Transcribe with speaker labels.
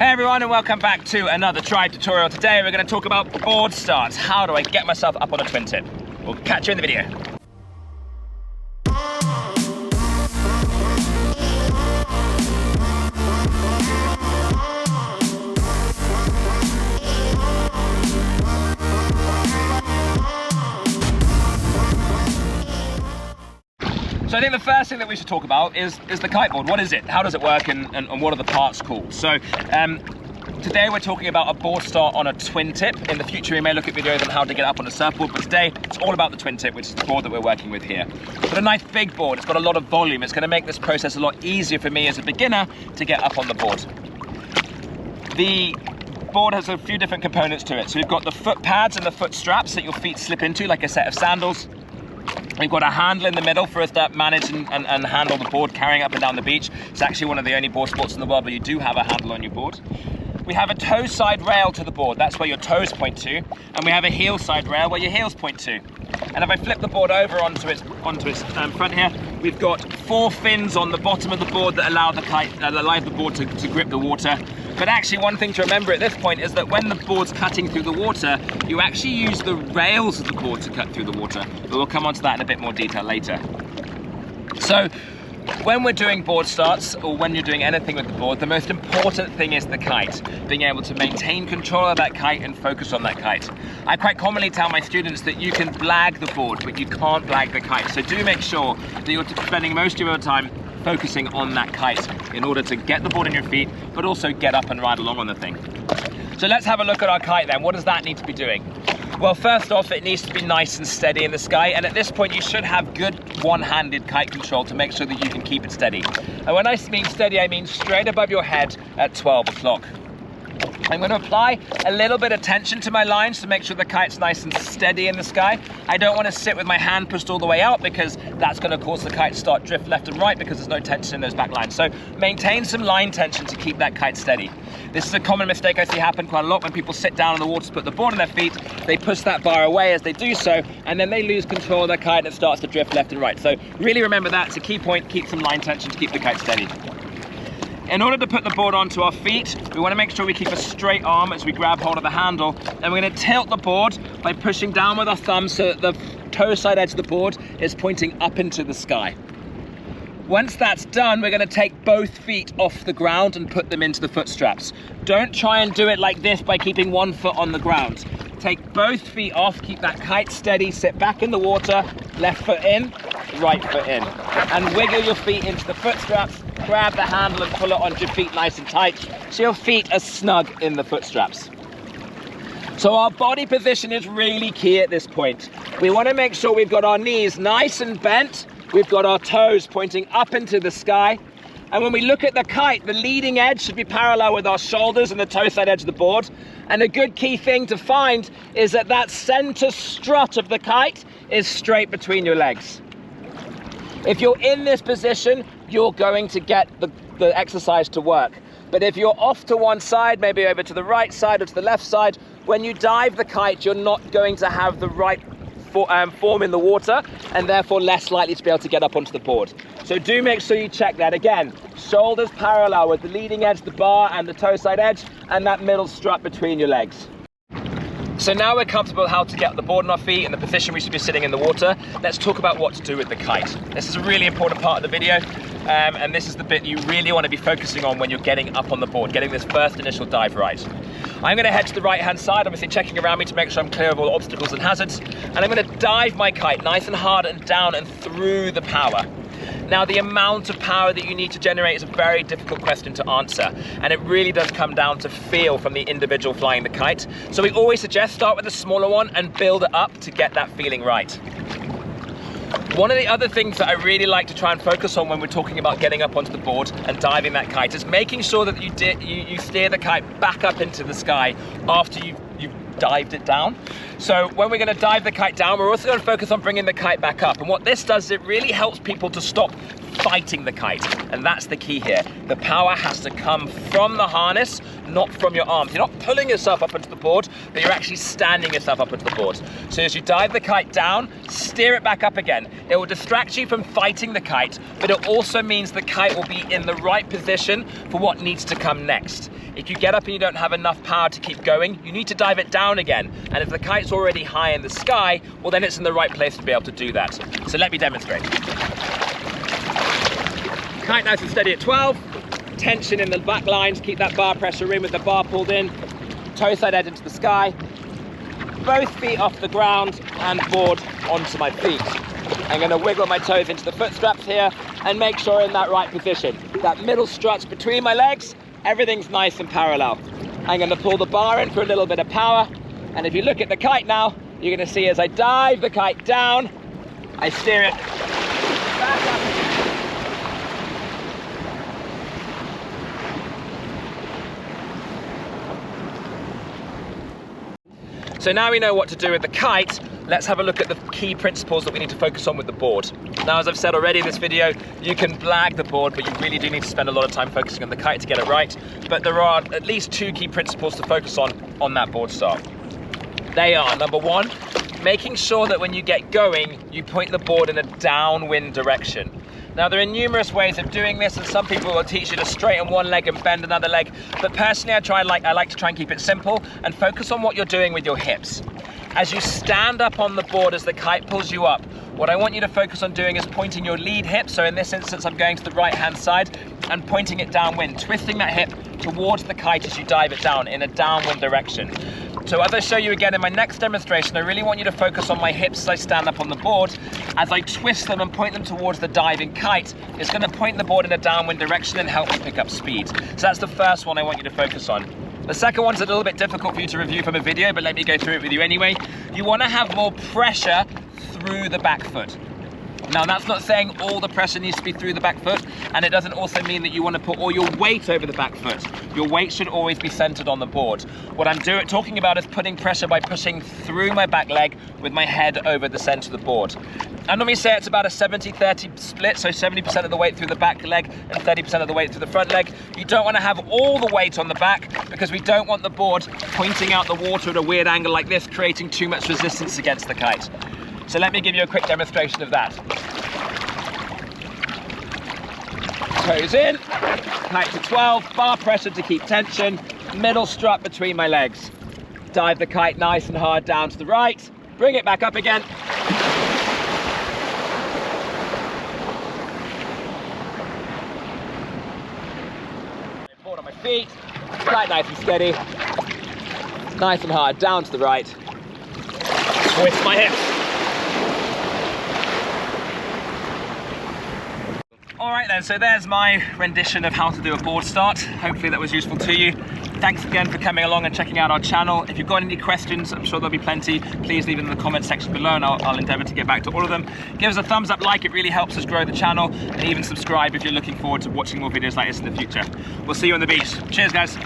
Speaker 1: Hey everyone, and welcome back to another Tribe tutorial. Today we're going to talk about board starts. How do I get myself up on a twin tip? We'll catch you in the video. So I think the first thing that we should talk about is the kiteboard. What is it? How does it work? And what are the parts called? So today we're talking about a board start on a twin tip. In the future we may look at videos on how to get up on a surfboard, but today it's all about the twin tip, which is the board that we're working with here. It's got a nice big board, it's got a lot of volume. It's going to make this process a lot easier for me as a beginner to get up on the board. The board has a few different components to it. So we've got the foot pads and the foot straps that your feet slip into, like a set of sandals. We've got a handle in the middle for us to manage and handle the board carrying up and down the beach. It's actually one of the only board sports in the world where you do have a handle on your board. We have a toe side rail to the board, that's where your toes point to, and we have a heel side rail where your heels point to. And if I flip the board over onto its front here, we've got 4 fins on the bottom of the board that allow the board to grip the water. But actually one thing to remember at this point is that when the board's cutting through the water, you actually use the rails of the board to cut through the water. But we'll come onto that in a bit more detail later. So when we're doing board starts, or when you're doing anything with the board, the most important thing is the kite. Being able to maintain control of that kite and focus on that kite. I quite commonly tell my students that you can blag the board, but you can't blag the kite. So do make sure that you're spending most of your time focusing on that kite in order to get the board in your feet, but also get up and ride along on the thing. So let's have a look at our kite then. What does that need to be doing? Well, first off, it needs to be nice and steady in the sky, and at this point you should have good one-handed kite control to make sure that you can keep it steady. And when I mean steady, I mean straight above your head at 12 o'clock. I'm going to apply a little bit of tension to my lines to make sure the kite's nice and steady in the sky. I don't want to sit with my hand pushed all the way out because that's going to cause the kite to start drift left and right because there's no tension in those back lines. So maintain some line tension to keep that kite steady. This is a common mistake I see happen quite a lot when people sit down in the water to put the board on their feet. They push that bar away as they do so, and then they lose control of their kite and it starts to drift left and right. So really remember that. It's a key point. Keep some line tension to keep the kite steady. In order to put the board onto our feet, we want to make sure we keep a straight arm as we grab hold of the handle, and we're going to tilt the board by pushing down with our thumbs so that the toe side edge of the board is pointing up into the sky. Once that's done, we're going to take both feet off the ground and put them into the foot straps. Don't try and do it like this by keeping one foot on the ground. Take both feet off, keep that kite steady, sit back in the water, left foot in, right foot in. And wiggle your feet into the foot straps, grab the handle and pull it onto your feet nice and tight so your feet are snug in the foot straps. So our body position is really key at this point. We want to make sure we've got our knees nice and bent, we've got our toes pointing up into the sky, and when we look at the kite, the leading edge should be parallel with our shoulders and the toe side edge of the board. And a good key thing to find is that that center strut of the kite is straight between your legs. If you're in this position, you're going to get the exercise to work. But if you're off to one side, maybe over to the right side or to the left side, when you dive the kite, you're not going to have the right form in the water, and therefore less likely to be able to get up onto the board. So do make sure you check that. Again, shoulders parallel with the leading edge, the bar and the toe side edge, and that middle strut between your legs. So now we're comfortable how to get the board on our feet and the position we should be sitting in the water. Let's talk about what to do with the kite. This is a really important part of the video, and this is the bit you really want to be focusing on when you're getting up on the board, getting this first initial dive right. I'm going to head to the right hand side, obviously checking around me to make sure I'm clear of all obstacles and hazards, and I'm going to dive my kite nice and hard and down and through the power. Now, the amount of power that you need to generate is a very difficult question to answer, and it really does come down to feel from the individual flying the kite. So we always suggest start with a smaller one and build it up to get that feeling right. One of the other things that I really like to try and focus on when we're talking about getting up onto the board and diving that kite is making sure that you steer the kite back up into the sky after you've dived it down. So when we're going to dive the kite down, we're also going to focus on bringing the kite back up. And what this does is it really helps people to stop fighting the kite. And that's the key here. The power has to come from the harness, not from your arms. You're not pulling yourself up onto the board, but you're actually standing yourself up onto the board. So as you dive the kite down, steer it back up again. It will distract you from fighting the kite, but it also means the kite will be in the right position for what needs to come next. If you get up and you don't have enough power to keep going, you need to dive it down again. And if the kite's already high in the sky, well then it's in the right place to be able to do that. So let me demonstrate. Kite nice and steady at 12. Tension in the back lines, keep that bar pressure in with the bar pulled in. Toe side edge into the sky. Both feet off the ground and board onto my feet. I'm going to wiggle my toes into the foot straps here and make sure in that right position. That middle strut's between my legs. Everything's nice and parallel. I'm going to pull the bar in for a little bit of power. And if you look at the kite now, you're going to see as I dive the kite down, I steer it back up. So now we know what to do with the kite, let's have a look at the key principles that we need to focus on with the board. Now, as I've said already in this video, you can blag the board, but you really do need to spend a lot of time focusing on the kite to get it right. But there are at least 2 key principles to focus on that board start. They are, number 1, making sure that when you get going, you point the board in a downwind direction. Now, there are numerous ways of doing this, and some people will teach you to straighten one leg and bend another leg, but personally I like to try and keep it simple and focus on what you're doing with your hips. As you stand up on the board as the kite pulls you up, what I want you to focus on doing is pointing your lead hip, so in this instance I'm going to the right hand side, and pointing it downwind, twisting that hip towards the kite as you dive it down in a downwind direction. So as I show you again in my next demonstration, I really want you to focus on my hips as I stand up on the board. As I twist them and point them towards the diving kite, it's going to point the board in a downwind direction and help me pick up speed. So that's the first one I want you to focus on. The second one's a little bit difficult for you to review from a video, but let me go through it with you anyway. You want to have more pressure through the back foot. Now, that's not saying all the pressure needs to be through the back foot, and it doesn't also mean that you want to put all your weight over the back foot. Your weight should always be centered on the board. What I'm talking about is putting pressure by pushing through my back leg with my head over the center of the board. I normally say it's about a 70-30 split, so 70% of the weight through the back leg and 30% of the weight through the front leg. You don't want to have all the weight on the back because we don't want the board pointing out the water at a weird angle like this, creating too much resistance against the kite. So let me give you a quick demonstration of that. Toes in, kite to 12, bar pressure to keep tension, middle strut between my legs. Dive the kite nice and hard down to the right, bring it back up again. Board on my feet, kite nice and steady, nice and hard down to the right, twist my hips. Alright then, so there's my rendition of how to do a board start. Hopefully that was useful to you. Thanks again for coming along and checking out our channel. If you've got any questions, I'm sure there'll be plenty. Please leave them in the comment section below and I'll endeavour to get back to all of them. Give us a thumbs up, like, it really helps us grow the channel, and even subscribe if you're looking forward to watching more videos like this in the future. We'll see you on the beach. Cheers guys.